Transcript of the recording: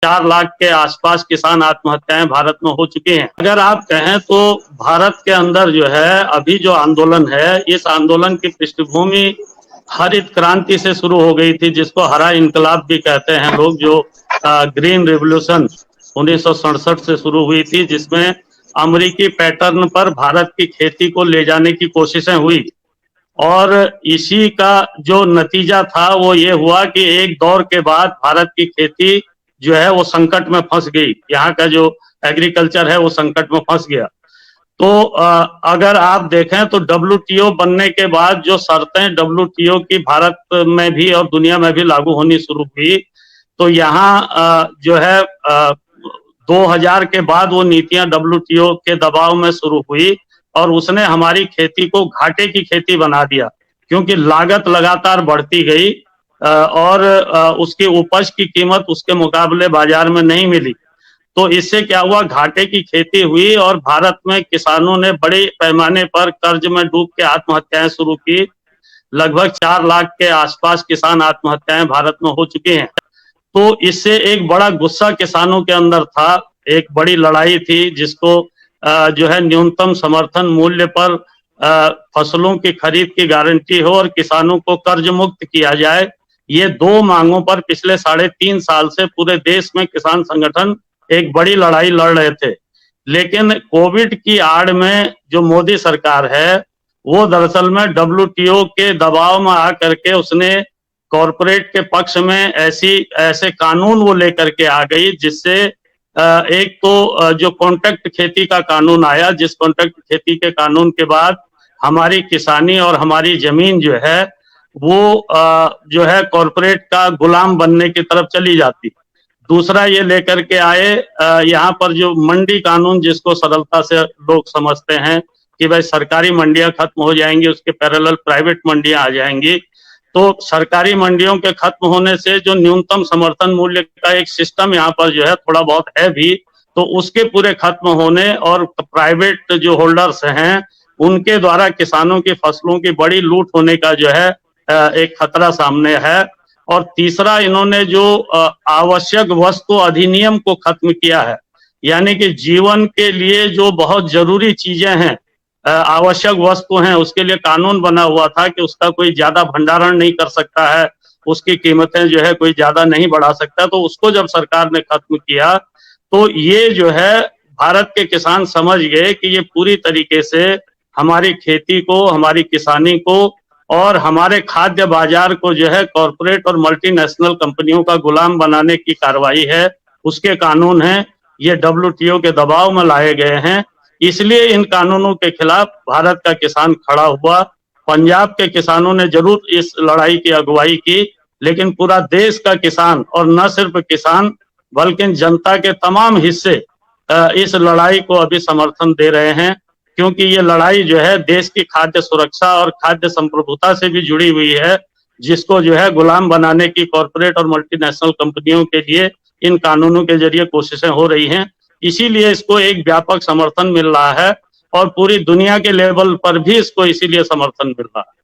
4 लाख के आसपास किसान आत्महत्याएं भारत में हो चुकी हैं। अगर आप कहें तो भारत के अंदर जो है अभी जो आंदोलन है, इस आंदोलन की पृष्ठभूमि हरित क्रांति से शुरू हो गई थी, जिसको हरा इनकलाब भी कहते हैं लोग, जो ग्रीन रिवॉल्यूशन 1967 से शुरू हुई थी, जिसमें अमेरिकी पैटर्न पर भारत की खेती को ले जाने की कोशिशें हुई। और इसी का जो नतीजा था वो ये हुआ कि एक दौर के बाद भारत की खेती जो है वो संकट में फंस गई। यहाँ का जो एग्रीकल्चर है वो संकट में फंस गया। तो अगर आप देखें तो डब्ल्यूटीओ बनने के बाद जो शर्तें डब्ल्यूटीओ की भारत में भी और दुनिया में भी लागू होनी शुरू हुई, तो यहाँ जो है 2000 के बाद वो नीतियां डब्ल्यूटीओ के दबाव में शुरू हुई और उसने हमारी खेती को घाटे की खेती बना दिया, क्योंकि लागत लगातार बढ़ती गई और उसकी उपज की कीमत उसके मुकाबले बाजार में नहीं मिली। तो इससे क्या हुआ, घाटे की खेती हुई और भारत में किसानों ने बड़े पैमाने पर कर्ज में डूब के आत्महत्याएं शुरू की। लगभग 4 लाख के आसपास किसान आत्महत्याएं भारत में हो चुकी हैं। तो इससे एक बड़ा गुस्सा किसानों के अंदर था, एक बड़ी लड़ाई थी, जिसको जो है न्यूनतम समर्थन मूल्य पर फसलों की खरीद की गारंटी हो और किसानों को कर्ज मुक्त किया जाए। ये 2 मांगों पर पिछले 3.5 साल से पूरे देश में किसान संगठन एक बड़ी लड़ाई लड़ रहे थे। लेकिन कोविड की आड़ में जो मोदी सरकार है वो दरअसल में डब्ल्यूटीओ के दबाव में आकर के उसने कॉरपोरेट के पक्ष में ऐसे कानून वो लेकर के आ गई, जिससे एक तो जो कॉन्ट्रैक्ट खेती का कानून आया, जिस कॉन्ट्रैक्ट खेती के कानून के बाद हमारी किसानी और हमारी जमीन जो है वो जो है कॉरपोरेट का गुलाम बनने की तरफ चली जाती। दूसरा ये लेकर के आए यहाँ पर जो मंडी कानून, जिसको सरलता से लोग समझते हैं कि भाई सरकारी मंडियां खत्म हो जाएंगी, उसके पैरेलल प्राइवेट मंडियां आ जाएंगी। तो सरकारी मंडियों के खत्म होने से जो न्यूनतम समर्थन मूल्य का एक सिस्टम यहाँ पर जो है थोड़ा बहुत है भी, तो उसके पूरे खत्म होने और प्राइवेट जो होल्डर्स हैं उनके द्वारा किसानों की फसलों की बड़ी लूट होने का जो है एक खतरा सामने है। और तीसरा, इन्होंने जो आवश्यक वस्तु अधिनियम को खत्म किया है, यानी कि जीवन के लिए जो बहुत जरूरी चीजें हैं, आवश्यक वस्तु हैं, उसके लिए कानून बना हुआ था कि उसका कोई ज्यादा भंडारण नहीं कर सकता है, उसकी कीमतें जो है कोई ज्यादा नहीं बढ़ा सकता। तो उसको जब सरकार ने खत्म किया तो ये जो है भारत के किसान समझ गए कि ये पूरी तरीके से हमारी खेती को, हमारी किसानी को और हमारे खाद्य बाजार को जो है कॉरपोरेट और मल्टीनेशनल कंपनियों का गुलाम बनाने की कार्रवाई है। उसके कानून हैं, ये डब्ल्यूटीओ के दबाव में लाए गए हैं, इसलिए इन कानूनों के खिलाफ भारत का किसान खड़ा हुआ। पंजाब के किसानों ने जरूर इस लड़ाई की अगुवाई की, लेकिन पूरा देश का किसान, और न सिर्फ किसान बल्कि जनता के तमाम हिस्से इस लड़ाई को अभी समर्थन दे रहे हैं, क्योंकि ये लड़ाई जो है देश की खाद्य सुरक्षा और खाद्य संप्रभुता से भी जुड़ी हुई है, जिसको जो है गुलाम बनाने की कॉरपोरेट और मल्टीनेशनल कंपनियों के लिए इन कानूनों के जरिए कोशिशें हो रही हैं। इसीलिए इसको एक व्यापक समर्थन मिल रहा है और पूरी दुनिया के लेवल पर भी इसको इसीलिए समर्थन मिल रहा है।